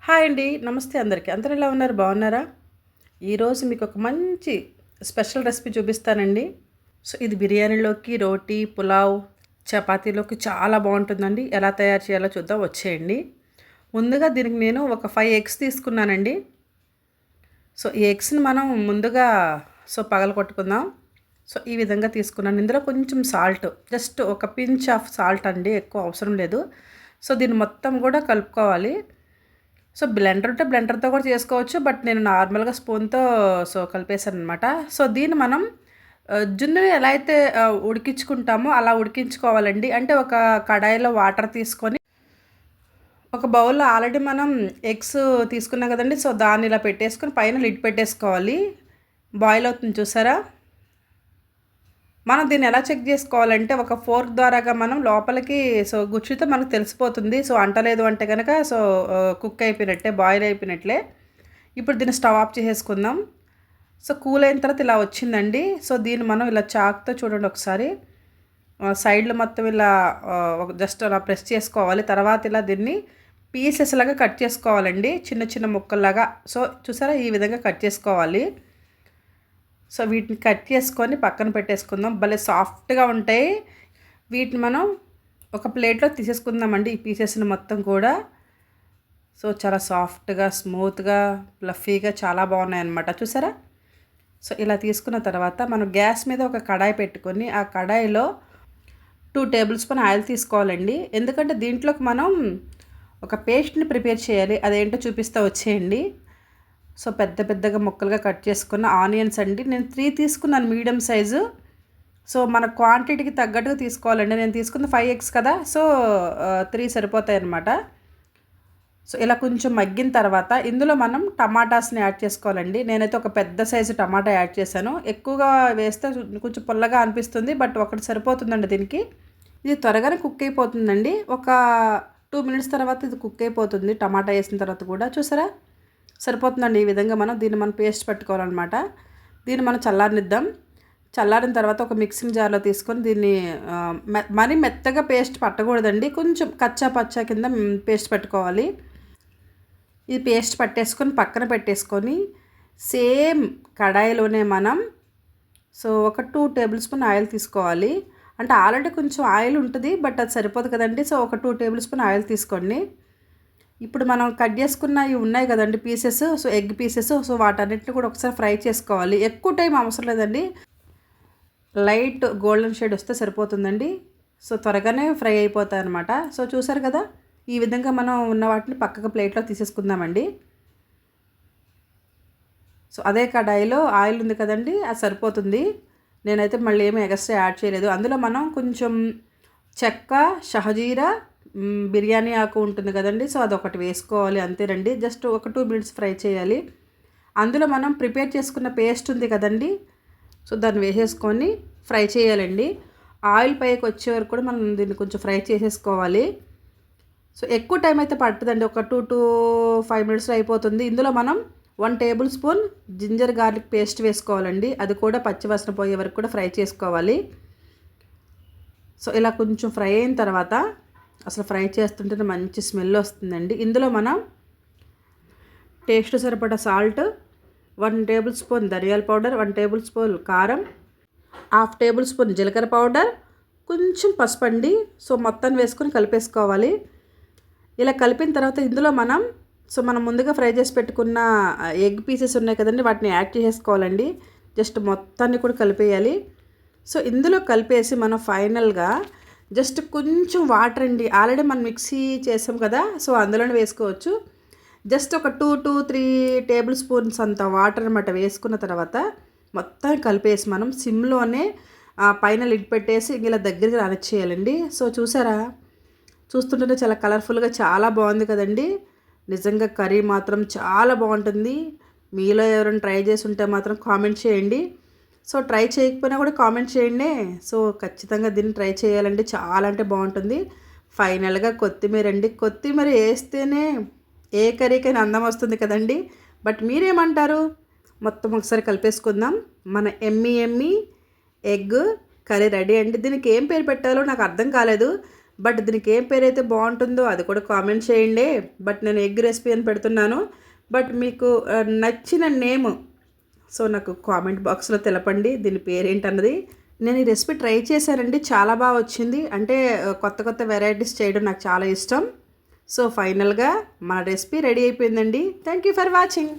Hi అండి. నమస్తే అందరికీ. అందరూ ఎలా ఉన్నారు? బాగున్నారా? ఈరోజు మీకు ఒక మంచి స్పెషల్ రెసిపీ చూపిస్తానండి. సో, ఇది బిర్యానీలోకి, రోటీ, పులావ్, చపాతీలోకి చాలా బాగుంటుందండి. ఎలా తయారు చేయాలో చూద్దాం, వచ్చేయండి. ముందుగా దీనికి నేను ఒక 5 ఎగ్స్ తీసుకున్నానండి. సో, ఈ ఎగ్స్‌ని మనం ముందుగా పగలగొట్టుకుందాం. సో, ఈ విధంగా తీసుకున్నాను. ఇందులో కొంచెం సాల్ట్, జస్ట్ ఒక పించ్ ఆఫ్ సాల్ట్ అండి, ఎక్కువ అవసరం లేదు. సో, దీన్ని మొత్తం కూడా కలుపుకోవాలి. సో, బ్లెండర్ ఉంటే బ్లెండర్‌తో కూడా చేసుకోవచ్చు. బట్ నేను నార్మల్‌గా స్పూన్‌తో కలిపేసాననమాట. సో, దీన్ని మనం జున్నుని ఎలా అయితే ఉడికించుకుంటామో అలా ఉడికించుకోవాలండి. అంటే ఒక కడాయిలో వాటర్ తీసుకొని, ఒక బౌల్‌లో ఆల్రెడీ మనం ఎగ్స్ తీసుకున్నాం కదండీ! సో, దాన్ని ఇలా పెట్టేసుకొని పైన లిడ్ పెట్టేసుకోవాలి. బాయిల్ అవుతుంది చూసారా? మనం దీన్ని ఎలా చెక్ చేసుకోవాలంటే ఒక ఫోర్క్ ద్వారాగా మనం లోపలికి గుచ్చితే మనకు తెలిసిపోతుంది. సో, అంటలేదు అంటే గనక కుక్ అయిపోయినట్టే, బాయిల్ అయిపోయినట్లే. ఇప్పుడు దీన్ని స్టవ్ ఆఫ్ చేసేసుకుందాం. సో, కూల్ అయిన తర్వాత ఇలా వచ్చిందండి. సో, దీన్ని మనం ఇలా చాక్‌తో చూడండి ఒకసారి సైడ్‌లో మొత్తం ఇలా జస్ట్ అలా ప్రెస్ చేసుకోవాలి. తర్వాత ఇలా దీన్ని పీసెస్ లాగా కట్ చేసుకోవాలండి. చిన్న చిన్న ముక్కల్లాగా. సో, చూసారా, ఈ విధంగా కట్ చేసుకోవాలి. సో, వీటిని కట్ చేసుకొని పక్కన పెట్టేసుకుందాం. భలే సాఫ్ట్‌గా ఉంటాయి. వీటిని మనం ఒక ప్లేట్‌లో తీసేసుకుందామండి, ఈ పీసెస్‌ని మొత్తం కూడా. సో, చాలా సాఫ్ట్‌గా, స్మూత్‌గా, ఫ్లఫీగా చాలా బాగున్నాయన్నమాట. చూసారా? సో, ఇలా తీసుకున్న తర్వాత మనం గ్యాస్ మీద ఒక కడాయి పెట్టుకొని, ఆ కడాయిలో 2 టేబుల్ స్పూన్ ఆయిల్ తీసుకోవాలండి. ఎందుకంటే దీంట్లోకి మనం ఒక పేస్ట్‌ని ప్రిపేర్ చేయాలి. అదేంటో చూపిస్తా, వచ్చేయండి. సో, పెద్ద పెద్దగా ముక్కలుగా కట్ చేసుకున్న ఆనియన్స్ అండి. నేను 3 తీసుకున్నాను, మీడియం సైజు. సో, మన క్వాంటిటీకి తగ్గట్టుగా తీసుకోవాలండి. నేను తీసుకుంది 5 ఎగ్స్ కదా! సో, 3 సరిపోతాయన్నమాట. సో, ఇలా కొంచెం మగ్గిన తర్వాత ఇందులో మనం టమాటాస్ని యాడ్ చేసుకోవాలండి. నేనైతే ఒక పెద్ద సైజు టమాటా యాడ్ చేశాను. ఎక్కువగా వేస్తే కొంచెం పుల్లగా అనిపిస్తుంది. బట్ ఒకటి సరిపోతుందండి దీనికి. ఇది త్వరగానే కుక్ అయిపోతుందండి. ఒక 2 మినిట్స్ తర్వాత ఇది కుక్ అయిపోతుంది, టమాటా వేసిన తర్వాత కూడా. చూసారా? సరిపోతుందండి. ఈ విధంగా దీన్ని పేస్ట్ పెట్టుకోవాలన్నమాట. దీన్ని మనం చల్లారనిద్దాం. చల్లారిన తర్వాత ఒక మిక్సింగ్ జార్లో తీసుకొని దీన్ని మరీ మెత్తగా పేస్ట్ పట్టకూడదండి. కొంచెం కచ్చా పచ్చా కింద పేస్ట్ పెట్టుకోవాలి. ఇది పేస్ట్ పట్టేసుకొని పక్కన పెట్టేసుకొని, సేమ్ కడాయిలోనే మనం ఒక 2 టేబుల్ స్పూన్ ఆయిల్ తీసుకోవాలి. అంటే ఆల్రెడీ కొంచెం ఆయిల్ ఉంటుంది, బట్ అది సరిపోదు కదండి. సో, ఒక 2 టేబుల్ స్పూన్ ఆయిల్ తీసుకోండి. ఇప్పుడు మనం కట్ చేసుకున్నవి ఉన్నాయి కదండి పీసెస్, ఎగ్ పీసెస్. సో, వాటన్నిటిని కూడా ఒకసారి ఫ్రై చేసుకోవాలి. ఎక్కువ టైం అవసరం లేదండి. లైట్ గోల్డెన్ షేడ్ వస్తే సరిపోతుందండి. సో, త్వరగానే ఫ్రై అయిపోతాయి అన్నమాట. సో, చూసారు కదా, ఈ విధంగా మనం ఉన్న వాటిని పక్కకు ప్లేట్లో తీసేసుకుందామండి. సో, అదే కడాయిలో ఆయిల్ ఉంది కదండి, అది సరిపోతుంది. నేనైతే మళ్ళీ ఏమీ ఎక్స్ట్రా యాడ్ చేయలేదు. అందులో మనం కొంచెం చెక్క, షహజీరా, బిర్యానీ ఆకు ఉంటుంది కదండి. సో, అదొకటి వేసుకోవాలి, అంతేనండి. జస్ట్ ఒక 2 మినిట్స్ ఫ్రై చేయాలి. అందులో మనం ప్రిపేర్ చేసుకున్న పేస్ట్ ఉంది కదండి. సో, దాన్ని వేసేసుకొని ఫ్రై చేయాలండి. ఆయిల్ పైకి వచ్చే వరకు కూడా మనం దీన్ని కొంచెం ఫ్రై చేసేసుకోవాలి. సో, ఎక్కువ టైం అయితే పడుతుందండి. ఒక 2 to 5 మినిట్స్లో అయిపోతుంది. ఇందులో మనం 1 tablespoon ginger garlic paste వేసుకోవాలండి. అది కూడా పచ్చివాసన పోయే వరకు కూడా ఫ్రై చేసుకోవాలి. సో, ఇలా కొంచెం ఫ్రై అయిన తర్వాత అసలు ఫ్రై చేస్తుంటేనే మంచి స్మెల్ వస్తుందండి. ఇందులో మనం టేస్ట్ సరిపడా సాల్ట్, 1 టేబుల్ స్పూన్ ధనియాల పౌడర్, 1 టేబుల్ స్పూన్ కారం, హాఫ్ టేబుల్ స్పూన్ జీలకర్ర పౌడర్, కొంచెం పసుపు అండి. సో, మొత్తాన్ని వేసుకొని కలిపేసుకోవాలి. ఇలా కలిపిన తర్వాత ఇందులో మనం ముందుగా ఫ్రై చేసి పెట్టుకున్న ఎగ్ పీసెస్ ఉన్నాయి కదండి, వాటిని యాడ్ చేసేసుకోవాలండి. జస్ట్ మొత్తాన్ని కూడా కలిపేయాలి. సో, ఇందులో కలిపేసి మనం ఫైనల్గా జస్ట్ కొంచెం వాటర్ అండి. ఆల్రెడీ మనం మిక్సీ చేసాం కదా, సో అందులోనే వేసుకోవచ్చు. జస్ట్ ఒక 2 to 3 టేబుల్ స్పూన్స్ అంత వాటర్ అనమాట వేసుకున్న తర్వాత మొత్తం కలిపేసి మనం సిమ్లోనే పైన లిడ్ పెట్టేసి ఇలా దగ్గరికి రానిచ్చేయాలండి. సో, చూసారా, చూస్తుంటేనే చాలా కలర్ఫుల్గా చాలా బాగుంది కదండి. నిజంగా కర్రీ మాత్రం చాలా బాగుంటుంది. మీలో ఎవరైనా ట్రై చేసి ఉంటే మాత్రం కామెంట్ చేయండి. సో, ట్రై చేయకపోయినా కూడా కామెంట్ చేయండి. సో, ఖచ్చితంగా దీన్ని ట్రై చేయాలండి, చాలా అంటే బాగుంటుంది. ఫైనల్గా కొత్తిమీర అండి. కొత్తిమీర వేస్తేనే ఏ కర్రీకైనా అందం వస్తుంది కదండి. బట్ మీరేమంటారు? మొత్తం ఒకసారి కలిపేసుకుందాం. మన ఎమ్మి ఎగ్ కర్రీ రెడీ అండి. దీనికి ఏం పేరు పెట్టాలో నాకు అర్థం కాలేదు. బట్ దీనికి ఏం పేరైతే బాగుంటుందో అది కూడా కామెంట్ చేయండి. బట్ నేను ఎగ్ రెసిపీ అని పెడుతున్నాను. బట్ మీకు నచ్చిన నేమ్ సో నాకు కామెంట్ బాక్స్లో తెలపండి దీని పేరేంటన్నది. నేను ఈ రెసిపీ ట్రై చేశానండి, చాలా బాగా వచ్చింది. అంటే కొత్త కొత్త వెరైటీస్ చేయడం నాకు చాలా ఇష్టం. సో ఫైనల్గా మన రెసిపీ రెడీ అయిపోయిందండి. Thank you for watching.